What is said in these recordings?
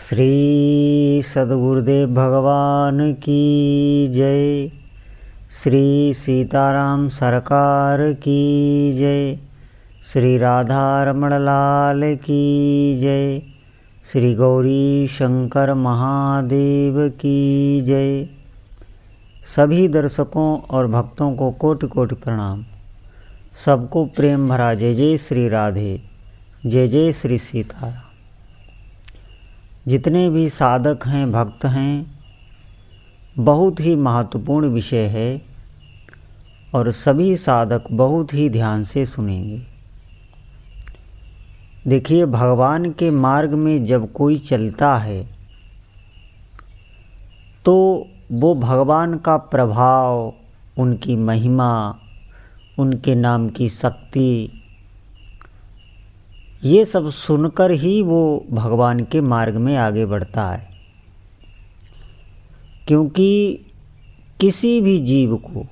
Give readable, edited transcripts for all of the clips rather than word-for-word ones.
श्री सद्गुरुदेव भगवान की जय। श्री सीताराम सरकार की जय। श्री राधा रमण लाल की जय। श्री गौरी शंकर महादेव की जय। सभी दर्शकों और भक्तों को कोटि कोटि प्रणाम। सबको प्रेम भरा जय जय श्री राधे, जय जय श्री सीताराम। जितने भी साधक हैं, भक्त हैं, बहुत ही महत्वपूर्ण विषय है और सभी साधक बहुत ही ध्यान से सुनेंगे। देखिए, भगवान के मार्ग में जब कोई चलता है तो वो भगवान का प्रभाव, उनकी महिमा, उनके नाम की शक्ति, ये सब सुनकर ही वो भगवान के मार्ग में आगे बढ़ता है। क्योंकि किसी भी जीव को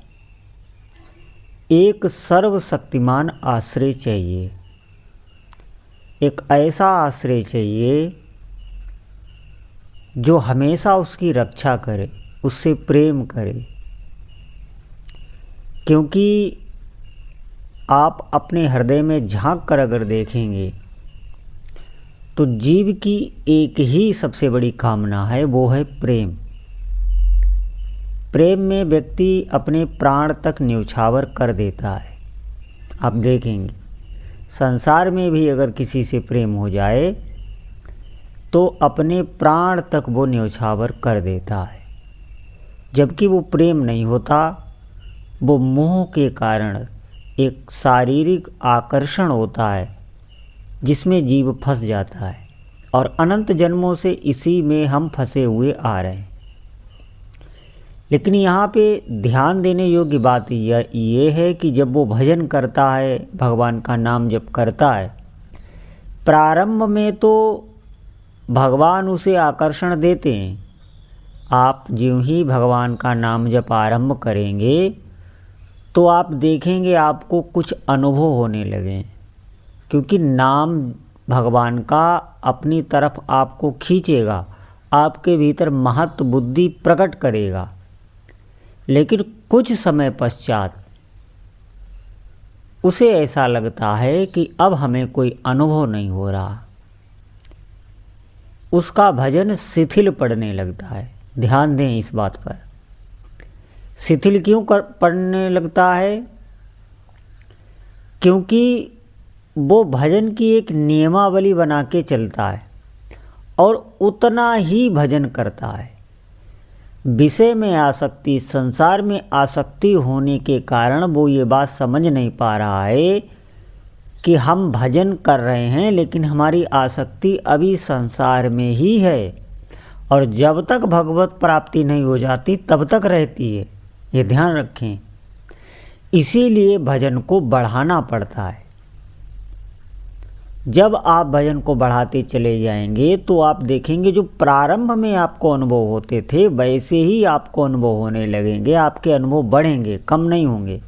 एक सर्वशक्तिमान आश्रय चाहिए, एक ऐसा आश्रय चाहिए जो हमेशा उसकी रक्षा करे, उससे प्रेम करे। क्योंकि आप अपने हृदय में झांक कर अगर देखेंगे तो जीव की एक ही सबसे बड़ी कामना है, वो है प्रेम। प्रेम में व्यक्ति अपने प्राण तक न्यौछावर कर देता है। आप देखेंगे संसार में भी अगर किसी से प्रेम हो जाए तो अपने प्राण तक वो न्यौछावर कर देता है। जबकि वो प्रेम नहीं होता, वो मोह के कारण एक शारीरिक आकर्षण होता है जिसमें जीव फंस जाता है और अनंत जन्मों से इसी में हम फंसे हुए आ रहे हैं। लेकिन यहाँ पे ध्यान देने योग्य बात ये है कि जब वो भजन करता है, भगवान का नाम जप करता है, प्रारंभ में तो भगवान उसे आकर्षण देते हैं। आप ज्यों ही भगवान का नाम जप आरंभ करेंगे तो आप देखेंगे आपको कुछ अनुभव होने लगे, क्योंकि नाम भगवान का अपनी तरफ आपको खींचेगा, आपके भीतर महत्व बुद्धि प्रकट करेगा। लेकिन कुछ समय पश्चात उसे ऐसा लगता है कि अब हमें कोई अनुभव नहीं हो रहा, उसका भजन शिथिल पड़ने लगता है। ध्यान दें इस बात पर। शिथिल क्यों पड़ने लगता है? क्योंकि वो भजन की एक नियमावली बना के चलता है और उतना ही भजन करता है। विषय में आसक्ति, संसार में आसक्ति होने के कारण वो ये बात समझ नहीं पा रहा है कि हम भजन कर रहे हैं लेकिन हमारी आसक्ति अभी संसार में ही है और जब तक भगवत प्राप्ति नहीं हो जाती तब तक रहती है। ये ध्यान रखें। इसीलिए भजन को बढ़ाना पड़ता है। जब आप भजन को बढ़ाते चले जाएंगे तो आप देखेंगे जो प्रारंभ में आपको अनुभव होते थे वैसे ही आपको अनुभव होने लगेंगे। आपके अनुभव बढ़ेंगे, कम नहीं होंगे।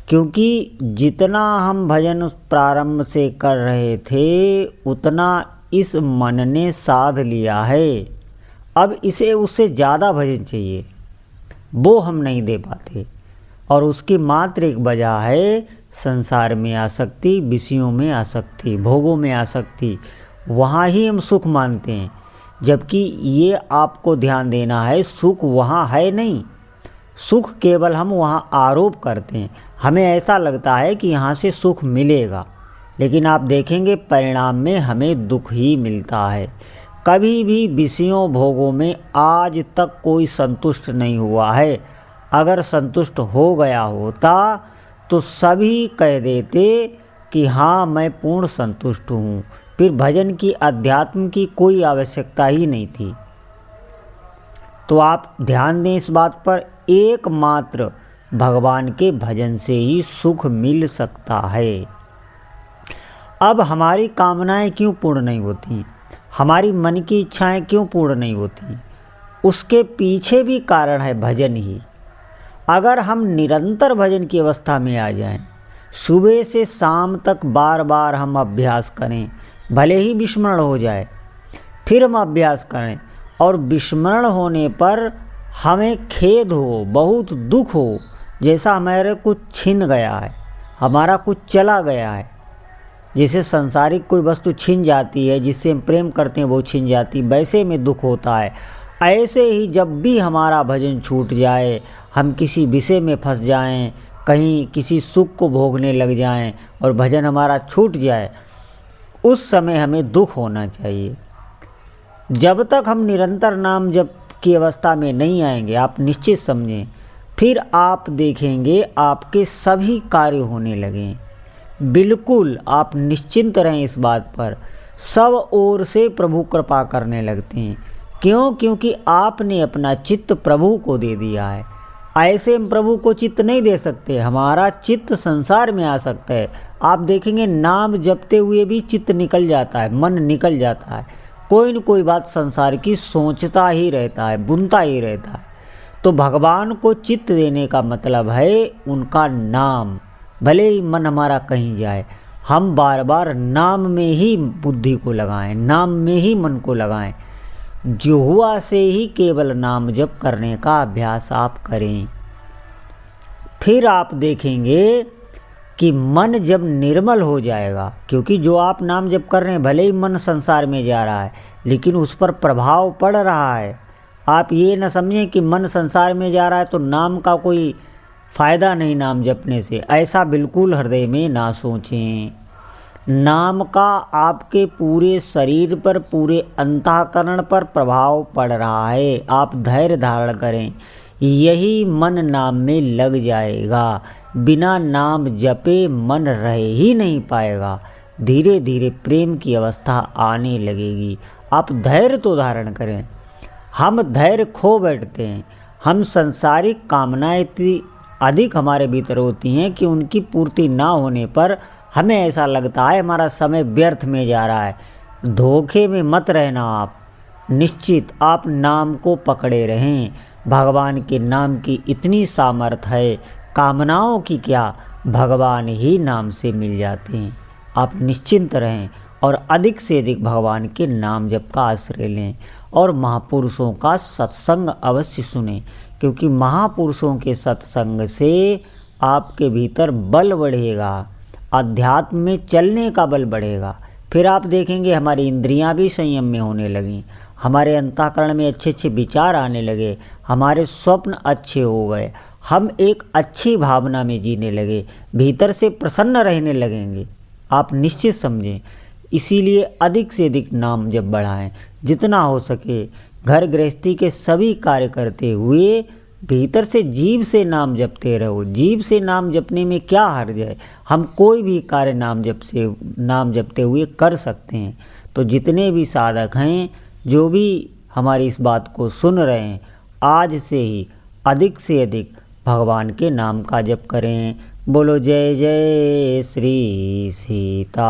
क्योंकि जितना हम भजन प्रारंभ से कर रहे थे उतना इस मन ने साध लिया है। अब इसे उससे ज़्यादा भजन चाहिए, वो हम नहीं दे पाते। और उसकी मात्र एक वजह है संसार में आसक्ति, विषयों में आसक्ति, भोगों में आसक्ति। वहाँ ही हम सुख मानते हैं, जबकि ये आपको ध्यान देना है सुख वहाँ है नहीं। सुख केवल हम वहाँ आरोप करते हैं। हमें ऐसा लगता है कि यहाँ से सुख मिलेगा, लेकिन आप देखेंगे परिणाम में हमें दुख ही मिलता है। कभी भी विषयों भोगों में आज तक कोई संतुष्ट नहीं हुआ है। अगर संतुष्ट हो गया होता तो सभी कह देते कि हाँ मैं पूर्ण संतुष्ट हूँ, फिर भजन की, अध्यात्म की कोई आवश्यकता ही नहीं थी। तो आप ध्यान दें इस बात पर, एकमात्र भगवान के भजन से ही सुख मिल सकता है। अब हमारी कामनाएं क्यों पूर्ण नहीं होती, हमारी मन की इच्छाएं क्यों पूर्ण नहीं होती? उसके पीछे भी कारण है भजन ही। अगर हम निरंतर भजन की अवस्था में आ जाएं, सुबह से शाम तक बार बार हम अभ्यास करें, भले ही विस्मरण हो जाए, फिर हम अभ्यास करें और विस्मरण होने पर हमें खेद हो, बहुत दुख हो, जैसा हमारे कुछ छिन गया है, हमारा कुछ चला गया है। जैसे संसारिक कोई वस्तु छिन जाती है, जिससे हम प्रेम करते हैं वो छिन जाती, वैसे में दुख होता है। ऐसे ही जब भी हमारा भजन छूट जाए, हम किसी विषय में फंस जाएं, कहीं किसी सुख को भोगने लग जाएं और भजन हमारा छूट जाए, उस समय हमें दुख होना चाहिए। जब तक हम निरंतर नाम जप की अवस्था में नहीं आएंगे, आप निश्चित समझें, फिर आप देखेंगे आपके सभी कार्य होने लगें। बिल्कुल आप निश्चिंत रहें इस बात पर, सब ओर से प्रभु कृपा करने लगते हैं। क्यों? क्योंकि आपने अपना चित्त प्रभु को दे दिया है। ऐसे हम प्रभु को चित्त नहीं दे सकते, हमारा चित्त संसार में आ सकता है। आप देखेंगे नाम जपते हुए भी चित्त निकल जाता है, मन निकल जाता है, कोई न कोई बात संसार की सोचता ही रहता है, बुनता ही रहता है। तो भगवान को चित्त देने का मतलब है उनका नाम। भले ही मन हमारा कहीं जाए, हम बार बार नाम में ही बुद्धि को लगाएं, नाम में ही मन को लगाएं। जो हुआ से ही केवल नाम जप करने का अभ्यास आप करें। फिर आप देखेंगे कि मन जब निर्मल हो जाएगा, क्योंकि जो आप नाम जप कर रहे हैं, भले ही मन संसार में जा रहा है, लेकिन उस पर प्रभाव पड़ रहा है। आप ये न समझें कि मन संसार में जा रहा है तो नाम का कोई फ़ायदा नहीं नाम जपने से, ऐसा बिल्कुल हृदय में ना सोचें। नाम का आपके पूरे शरीर पर, पूरे अंतःकरण पर प्रभाव पड़ रहा है। आप धैर्य धारण करें, यही मन नाम में लग जाएगा। बिना नाम जपे मन रह ही नहीं पाएगा, धीरे धीरे प्रेम की अवस्था आने लगेगी। आप धैर्य तो धारण करें। हम धैर्य खो बैठते हैं, हम सांसारिक कामनाएं इतनी अधिक हमारे भीतर होती हैं कि उनकी पूर्ति ना होने पर हमें ऐसा लगता है हमारा समय व्यर्थ में जा रहा है। धोखे में मत रहना आप, निश्चित आप नाम को पकड़े रहें। भगवान के नाम की इतनी सामर्थ है, कामनाओं की क्या, भगवान ही नाम से मिल जाते हैं। आप निश्चिंत रहें और अधिक से अधिक भगवान के नाम जप का आश्रय लें और महापुरुषों का सत्संग अवश्य सुनें, क्योंकि महापुरुषों के सत्संग से आपके भीतर बल बढ़ेगा, अध्यात्म में चलने का बल बढ़ेगा। फिर आप देखेंगे हमारी इंद्रियां भी संयम में होने लगीं, हमारे अंतःकरण में अच्छे अच्छे विचार आने लगे, हमारे स्वप्न अच्छे हो गए, हम एक अच्छी भावना में जीने लगे, भीतर से प्रसन्न रहने लगेंगे। आप निश्चित समझें। इसीलिए अधिक से अधिक नाम जप बढ़ाएं, जितना हो सके। घर गृहस्थी के सभी कार्य करते हुए भीतर से जीव से नाम जपते रहो। जीव से नाम जपने में क्या हर्ज है? हम कोई भी कार्य नाम जपते हुए कर सकते हैं। तो जितने भी साधक हैं, जो भी हमारी इस बात को सुन रहे हैं, आज से ही अधिक से अधिक भगवान के नाम का जप करें। बोलो जय जय श्री सीताराम।